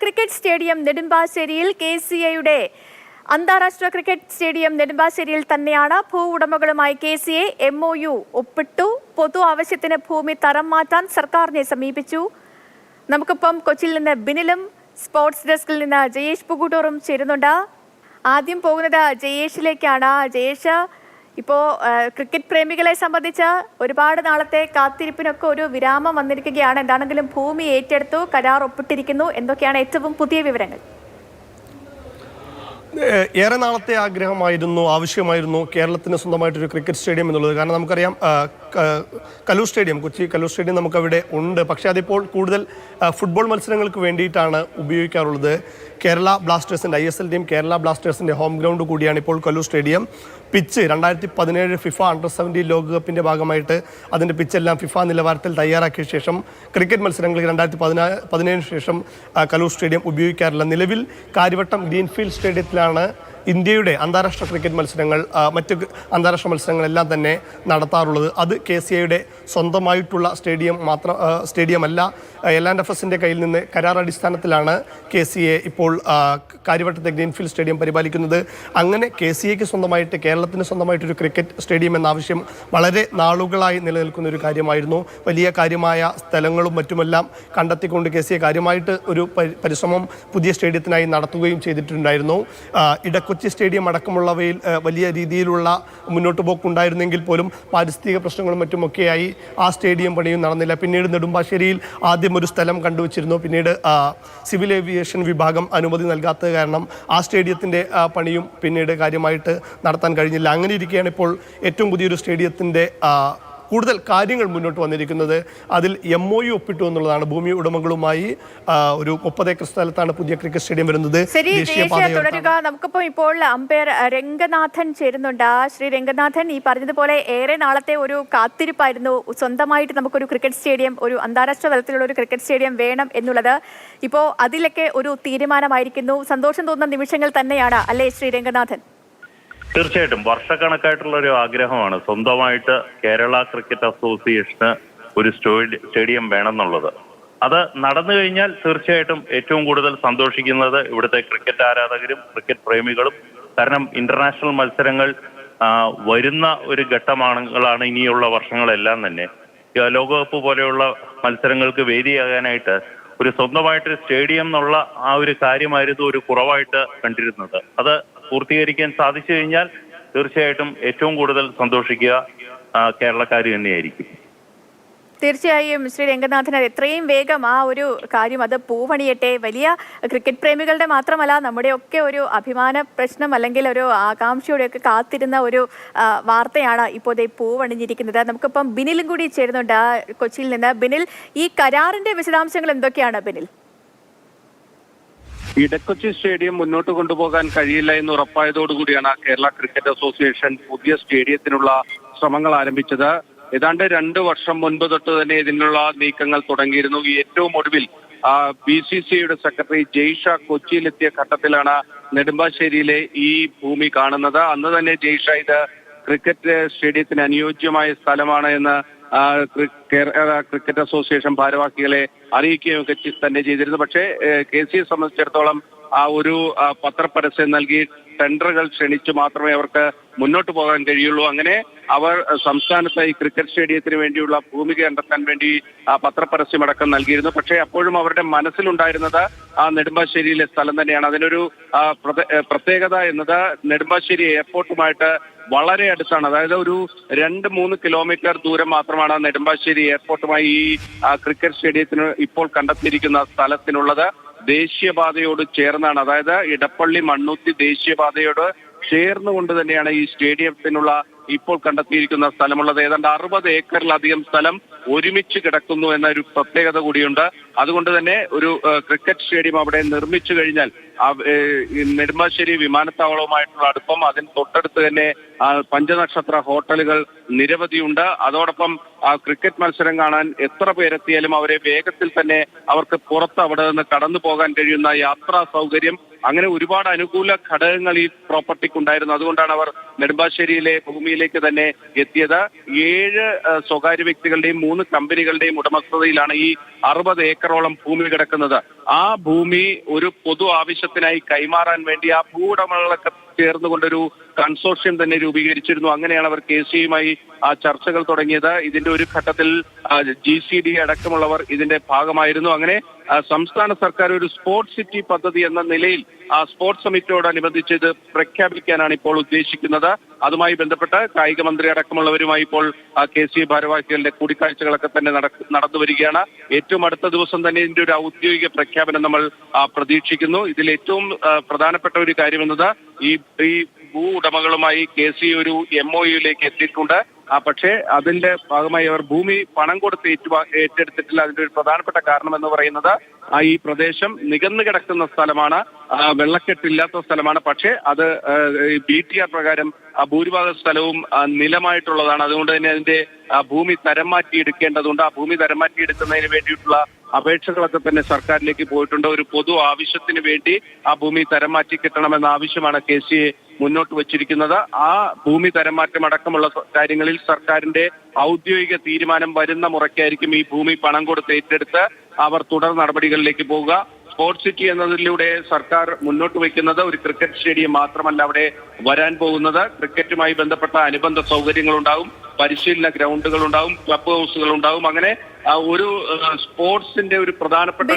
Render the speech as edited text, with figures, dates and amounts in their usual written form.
Cricket stadium നെടുമ്പാശ്ശേരിയിൽ KCAയുടെ അന്താരാഷ്ട്ര cricket stadium നെടുമ്പാശ്ശേരിയിൽ തന്നെയാണ്. ഭൂ ഉടമകളുമായി KCA MOU ഒപ്പിട്ടു. പൊതു ആവശ്യത്തിന് ഭൂമി തരം മാറ്റാൻ സർക്കാരിനെ സമീപിച്ചു. നമുക്കിപ്പം കൊച്ചിയിൽ നിന്ന് ബിനിലും സ്പോർട്സ് ഡെസ്കിൽ നിന്ന് ജയേഷ് പുകൂട്ടൂറും ചേരുന്നുണ്ട്. ആദ്യം പോകുന്നത് ജയേഷിലേക്കാണ്. ജയേഷ്, ഇപ്പോൾ ക്രിക്കറ്റ് പ്രേമികളെ സംബന്ധിച്ച് ഒരുപാട് നാളത്തെ കാത്തിരിപ്പിനൊക്കെ ഒരു വിരാമം വന്നിരിക്കുകയാണ്. എന്താണെങ്കിലും ഭൂമി ഏറ്റെടുത്തു, കരാർ ഒപ്പിട്ടിരിക്കുന്നു. എന്തൊക്കെയാണ് ഏറ്റവും പുതിയ വിവരങ്ങൾ? ഏറെ നാളത്തെ ആവശ്യമായിരുന്നു കേരളത്തിന് സ്വന്തമായിട്ടൊരു ക്രിക്കറ്റ് സ്റ്റേഡിയം എന്നുള്ളത്. കാരണം നമുക്കറിയാം, കലൂർ സ്റ്റേഡിയം, കൊച്ചി കലൂർ സ്റ്റേഡിയം നമുക്കവിടെ ഉണ്ട്. പക്ഷേ അതിപ്പോൾ കൂടുതൽ ഫുട്ബോൾ മത്സരങ്ങൾക്ക് വേണ്ടിയിട്ടാണ് ഉപയോഗിക്കാറുള്ളത്. കേരള ബ്ലാസ്റ്റേഴ്സിൻ്റെ ISL ടീം കേരള ബ്ലാസ്റ്റേഴ്സിൻ്റെ ഹോം ഗ്രൗണ്ട് കൂടിയാണ് ഇപ്പോൾ കലൂർ സ്റ്റേഡിയം. പിച്ച് 2017 FIFA അണ്ടർ-17 ലോകകപ്പിൻ്റെ ഭാഗമായിട്ട് അതിൻ്റെ പിച്ചെല്ലാം FIFA നിലവാരത്തിൽ തയ്യാറാക്കിയ ശേഷം ക്രിക്കറ്റ് മത്സരങ്ങൾക്ക് 2017 ശേഷം കലൂർ സ്റ്റേഡിയം ഉപയോഗിക്കാറില്ല. നിലവിൽ കാര്യവട്ടം ഗ്രീൻഫീൽഡ് സ്റ്റേഡിയത്തിലാണ് ഇന്ത്യയുടെ അന്താരാഷ്ട്ര ക്രിക്കറ്റ് മത്സരങ്ങൾ, മറ്റ് അന്താരാഷ്ട്ര മത്സരങ്ങളെല്ലാം തന്നെ നടത്താറുള്ളത്. അത് KCAയുടെ സ്വന്തമായിട്ടുള്ള സ്റ്റേഡിയമല്ല. LNFSൻ്റെ കയ്യിൽ നിന്ന് കരാർ അടിസ്ഥാനത്തിലാണ് KCA ഇപ്പോൾ കാര്യവട്ടത്തെ ഗ്രീൻഫീൽഡ് സ്റ്റേഡിയം പരിപാലിക്കുന്നത്. അങ്ങനെ KCAക്ക് സ്വന്തമായിട്ട്, കേരളത്തിന് സ്വന്തമായിട്ടൊരു ക്രിക്കറ്റ് സ്റ്റേഡിയം എന്ന ആവശ്യം വളരെ നാളുകളായി നിലനിൽക്കുന്ന ഒരു കാര്യമായിരുന്നു. വലിയ കാര്യമായ സ്ഥലങ്ങളും മറ്റുമെല്ലാം കണ്ടെത്തിക്കൊണ്ട് KCA കാര്യമായിട്ട് ഒരു പരിശ്രമം പുതിയ സ്റ്റേഡിയത്തിനായി നടത്തുകയും ചെയ്തിട്ടുണ്ടായിരുന്നു. കൊച്ചി സ്റ്റേഡിയം അടക്കമുള്ളവയിൽ വലിയ രീതിയിലുള്ള മുന്നോട്ട് പോക്കുണ്ടായിരുന്നെങ്കിൽ പോലും പാരിസ്ഥിതിക പ്രശ്നങ്ങളും മറ്റുമൊക്കെയായി ആ സ്റ്റേഡിയം പണിയും നടന്നില്ല. പിന്നീട് നെടുമ്പാശ്ശേരിയിൽ ആദ്യം ഒരു സ്ഥലം കണ്ടുവച്ചിരുന്നു. പിന്നീട് സിവിൽ ഏവിയേഷൻ വിഭാഗം അനുമതി നൽകാത്തത് കാരണം ആ സ്റ്റേഡിയത്തിൻ്റെ പണിയും പിന്നീട് കാര്യമായിട്ട് നടത്താൻ കഴിഞ്ഞില്ല. അങ്ങനെ ഇരിക്കുകയാണ് ഇപ്പോൾ ഏറ്റവും പുതിയൊരു സ്റ്റേഡിയത്തിൻ്റെ കൂടുതൽ കാര്യങ്ങൾ മുന്നോട്ട് വന്നിരിക്കുന്നത്. അതിൽ MOU ഒപ്പിട്ടു എന്നുള്ളതാണ്. ഭൂമി ഉടമകളുമായി ഒരു 30 ഏക്കർ സ്ഥലത്താണ് പുതിയ ക്രിക്കറ്റ് സ്റ്റേഡിയം വരുന്നത്. തുടരുക. നമുക്കിപ്പോൾ ഇപ്പോൾ അമ്പയർ രംഗനാഥൻ ചേരുന്നുണ്ട്. ശ്രീ രംഗനാഥൻ, ഈ പറഞ്ഞതുപോലെ ഏറെ നാളത്തെ ഒരു കാത്തിരിപ്പായിരുന്നു സ്വന്തമായിട്ട് നമുക്കൊരു ക്രിക്കറ്റ് സ്റ്റേഡിയം, ഒരു അന്താരാഷ്ട്ര തലത്തിലുള്ള ഒരു ക്രിക്കറ്റ് സ്റ്റേഡിയം വേണം എന്നുള്ളത്. ഇപ്പോൾ അതിലൊക്കെ ഒരു തീരുമാനമായിരിക്കുന്നു. സന്തോഷം തോന്നുന്ന നിമിഷങ്ങൾ തന്നെയാണ് അല്ലേ ശ്രീ രംഗനാഥൻ? തീർച്ചയായിട്ടും വർഷക്കണക്കായിട്ടുള്ള ഒരു ആഗ്രഹമാണ് സ്വന്തമായിട്ട് കേരള ക്രിക്കറ്റ് അസോസിയേഷന് ഒരു സ്റ്റേഡിയം വേണമെന്നുള്ളത്. അത് നടന്നു കഴിഞ്ഞാൽ തീർച്ചയായിട്ടും ഏറ്റവും കൂടുതൽ സന്തോഷിക്കുന്നത് ഇവിടുത്തെ ക്രിക്കറ്റ് ആരാധകരും ക്രിക്കറ്റ് പ്രേമികളും. കാരണം ഇന്റർനാഷണൽ മത്സരങ്ങൾ വരുന്ന ഒരു ഘട്ടമാണുകളാണ് ഇനിയുള്ള വർഷങ്ങളെല്ലാം തന്നെ. ലോകകപ്പ് പോലെയുള്ള മത്സരങ്ങൾക്ക് വേദിയാകാനായിട്ട് ഒരു സ്വന്തമായിട്ടൊരു സ്റ്റേഡിയം എന്നുള്ള ആ ഒരു കാര്യമായിരുന്നു ഒരു കുറവായിട്ട് കണ്ടിരുന്നത്. അത് പൂർത്തീകരിക്കാൻ സാധിച്ചു കഴിഞ്ഞാൽ തീർച്ചയായിട്ടും ഏറ്റവും കൂടുതൽ സന്തോഷിക്കുക കേരളക്കാർ തന്നെയായിരിക്കും. തീർച്ചയായും ശ്രീ രംഗനാഥൻ, എത്രയും വേഗം ആ ഒരു കാര്യം അത് പൂവണിയട്ടെ. വലിയ ക്രിക്കറ്റ് പ്രേമികളുടെ മാത്രമല്ല, നമ്മുടെയൊക്കെ ഒരു അഭിമാന പ്രശ്നം അല്ലെങ്കിൽ ഒരു ആകാംക്ഷയോടെയൊക്കെ കാത്തിരുന്ന ഒരു വാർത്തയാണ് ഇപ്പോൾ പൂവണിഞ്ഞിരിക്കുന്നത്. നമുക്കിപ്പം ബിനിലും കൂടി ചേരുന്നുണ്ട് കൊച്ചിയിൽ നിന്ന്. ബിനിൽ, ഈ കരാറിന്റെ വിശദാംശങ്ങൾ എന്തൊക്കെയാണ് ബിനിൽ? ഇടക്കൊച്ചി സ്റ്റേഡിയം മുന്നോട്ട് കൊണ്ടുപോകാൻ കഴിയില്ല എന്ന് ഉറപ്പായതോടുകൂടിയാണ് കേരള ക്രിക്കറ്റ് അസോസിയേഷൻ പുതിയ സ്റ്റേഡിയത്തിനുള്ള ശ്രമങ്ങൾ ആരംഭിച്ചത്. ഏതാണ്ട് 2 വർഷം മുൻപ് തൊട്ട് തന്നെ ഇതിനുള്ള നീക്കങ്ങൾ തുടങ്ങിയിരുന്നു. ഏറ്റവും ഒടുവിൽ BCCIയുടെ സെക്രട്ടറി ജയ്ഷ കൊച്ചിയിലെത്തിയ ഘട്ടത്തിലാണ് നെടുമ്പാശ്ശേരിയിലെ ഈ ഭൂമി കാണുന്നത്. അന്ന് തന്നെ ജയ്ഷ ഇത് ക്രിക്കറ്റ് സ്റ്റേഡിയത്തിന് അനുയോജ്യമായ സ്ഥലമാണ് എന്ന് കേരള ക്രിക്കറ്റ് അസോസിയേഷൻ ഭാരവാഹികളെ അറിയിക്കുകയൊക്കെ തന്നെ ചെയ്തിരുന്നു. പക്ഷേ KCA സംബന്ധിച്ചിടത്തോളം ആ ഒരു പത്രപരസ്യം നൽകി ടെൻഡറുകൾ ക്ഷണിച്ച് മാത്രമേ അവർക്ക് മുന്നോട്ട് പോകാൻ കഴിയുള്ളൂ. അങ്ങനെ അവർ സംസ്ഥാനത്ത് ഈ ക്രിക്കറ്റ് സ്റ്റേഡിയത്തിന് വേണ്ടിയുള്ള ഭൂമി കണ്ടെത്താൻ വേണ്ടി പത്രപരസ്യമടക്കം നൽകിയിരുന്നു. പക്ഷേ അപ്പോഴും അവരുടെ മനസ്സിലുണ്ടായിരുന്നത് ആ നെടുമ്പാശ്ശേരിയിലെ സ്ഥലം തന്നെയാണ്. അതിനൊരു പ്രത്യേകത എന്നത് നെടുമ്പാശ്ശേരി എയർപോർട്ടുമായിട്ട് വളരെ അടുത്താണ്. അതായത് ഒരു 2-3 കിലോമീറ്റർ ദൂരം മാത്രമാണ് നെടുമ്പാശ്ശേരി എയർപോർട്ടുമായി ഈ ക്രിക്കറ്റ് സ്റ്റേഡിയത്തിന് ഇപ്പോൾ കണ്ടെത്തിയിരിക്കുന്ന സ്ഥലത്തിനുള്ളത്. ദേശീയപാതയോട് ചേർന്നാണ്, അതായത് ഇടപ്പള്ളി മണ്ണുത്തി ദേശീയപാതയോട് ചേർന്നുകൊണ്ട് തന്നെയാണ് ഈ സ്റ്റേഡിയത്തിനുള്ള ഇപ്പോൾ കണ്ടെത്തിയിരിക്കുന്ന സ്ഥലമുള്ളത്. ഏതാണ്ട് 60 ഏക്കറിലധികം സ്ഥലം ഒരുമിച്ച് കിടക്കുന്നു എന്നൊരു പ്രത്യേകത കൂടിയുണ്ട്. അതുകൊണ്ട് തന്നെ ഒരു ക്രിക്കറ്റ് സ്റ്റേഡിയം അവിടെ നിർമ്മിച്ചു കഴിഞ്ഞാൽ നെടുമ്പാശ്ശേരി വിമാനത്താവളവുമായിട്ടുള്ള അടുപ്പം, അതിന് തൊട്ടടുത്ത് തന്നെ പഞ്ചനക്ഷത്ര ഹോട്ടലുകൾ നിരവധിയുണ്ട്. അതോടൊപ്പം ക്രിക്കറ്റ് മത്സരം കാണാൻ എത്ര പേരെത്തിയാലും അവരെ വേഗത്തിൽ തന്നെ അവർക്ക് പുറത്ത് അവിടെ നിന്ന് കടന്നു പോകാൻ കഴിയുന്ന യാത്രാ സൗകര്യം, അങ്ങനെ ഒരുപാട് അനുകൂല ഘടകങ്ങൾ ഈ പ്രോപ്പർട്ടിക്കുണ്ടായിരുന്നു. അതുകൊണ്ടാണ് അവർ നെടുമ്പാശ്ശേരിയിലെ ഭൂമിയിലേക്ക് തന്നെ എത്തിയത്. 7 സ്വകാര്യ വ്യക്തികളുടെയും 3 കമ്പനികളുടെയും ഉടമസ്ഥതയിലാണ് ഈ 60 ഏക്കറോളം ഭൂമി കിടക്കുന്നത്. ആ ഭൂമി ഒരു പൊതു ആവശ്യത്തിനായി കൈമാറാൻ വേണ്ടി ആ ഭൂവുടമകളൊക്കെ ചേർന്നുകൊണ്ടൊരു കൺസോർഷ്യം തന്നെ രൂപീകരിച്ചിരുന്നു. അങ്ങനെയാണ് അവർ KCA-യുമായി ആ ചർച്ചകൾ തുടങ്ങിയത്. ഇതിന്റെ ഒരു ഘട്ടത്തിൽ GCD അടക്കമുള്ളവർ ഇതിന്റെ ഭാഗമായിരുന്നു. അങ്ങനെ സംസ്ഥാന സർക്കാർ ഒരു സ്പോർട്സ് സിറ്റി പദ്ധതി എന്ന നിലയിൽ ആ സ്പോർട്സ് സമിറ്റിയോടനുബന്ധിച്ച് ഇത് പ്രഖ്യാപിക്കാനാണ് ഇപ്പോൾ ഉദ്ദേശിക്കുന്നത്. അതുമായി ബന്ധപ്പെട്ട് കായിക മന്ത്രി അടക്കമുള്ളവരുമായി ഇപ്പോൾ KCA ഭാരവാഹികളുടെ കൂടിക്കാഴ്ചകളൊക്കെ തന്നെ നടന്നു വരികയാണ്. ഏറ്റവും അടുത്ത ദിവസം തന്നെ ഇതിന്റെ ഒരു ഔദ്യോഗിക പ്രഖ്യാപനം നമ്മൾ പ്രതീക്ഷിക്കുന്നു. ഇതിൽ ഏറ്റവും പ്രധാനപ്പെട്ട ഒരു കാര്യം എന്നത് ഈ ഭൂ ഉടമകളുമായി KCA ഒരു MOU-യിലേക്ക് എത്തിയിട്ടുണ്ട്. പക്ഷേ അതിന്റെ ഭാഗമായി അവർ ഭൂമി പണം കൊടുത്ത് ഏറ്റെടുത്തിട്ടില്ല. അതിന്റെ ഒരു പ്രധാനപ്പെട്ട കാരണം എന്ന് പറയുന്നത് ഈ പ്രദേശം നികന്നു കിടക്കുന്ന സ്ഥലമാണ്, വെള്ളക്കെട്ടില്ലാത്ത സ്ഥലമാണ്. പക്ഷേ അത് BTR പ്രകാരം ഭൂരിഭാഗം സ്ഥലവും നിലമായിട്ടുള്ളതാണ്. അതുകൊണ്ട് തന്നെ അതിന്റെ ഭൂമി തരം മാറ്റി എടുക്കേണ്ടതുണ്ട്. ആ ഭൂമി തരം മാറ്റി എടുക്കുന്നതിന് വേണ്ടിയിട്ടുള്ള അപേക്ഷകളൊക്കെ തന്നെ സർക്കാരിലേക്ക് പോയിട്ടുണ്ട്. ഒരു പൊതു ആവശ്യത്തിന് വേണ്ടി ആ ഭൂമി തരം മാറ്റി കിട്ടണമെന്ന ആവശ്യമാണ് KCA മുന്നോട്ട് വച്ചിരിക്കുന്നത്. ആ ഭൂമി തരം മാറ്റം അടക്കമുള്ള കാര്യങ്ങളിൽ സർക്കാരിന്റെ ഔദ്യോഗിക തീരുമാനം വരുന്ന മുറയ്ക്കായിരിക്കും ഈ ഭൂമി പണം കൊടുത്ത് ഏറ്റെടുത്ത് അവർ തുടർ നടപടികളിലേക്ക് പോവുക. സ്പോർട്സ് സിറ്റി എന്നതിലൂടെ സർക്കാർ മുന്നോട്ട് വയ്ക്കുന്നത് ഒരു ക്രിക്കറ്റ് സ്റ്റേഡിയം മാത്രമല്ല അവിടെ വരാൻ പോകുന്നത്. ക്രിക്കറ്റുമായി ബന്ധപ്പെട്ട അനുബന്ധ സൗകര്യങ്ങളുണ്ടാവും, പരിശീലന ഗ്രൗണ്ടുകൾ ഉണ്ടാവും, ക്ലബ് ഹൗസുകൾ ഉണ്ടാവും. അങ്ങനെ ഒരു സ്പോർട്സിന്റെ ഒരു പ്രധാനപ്പെട്ട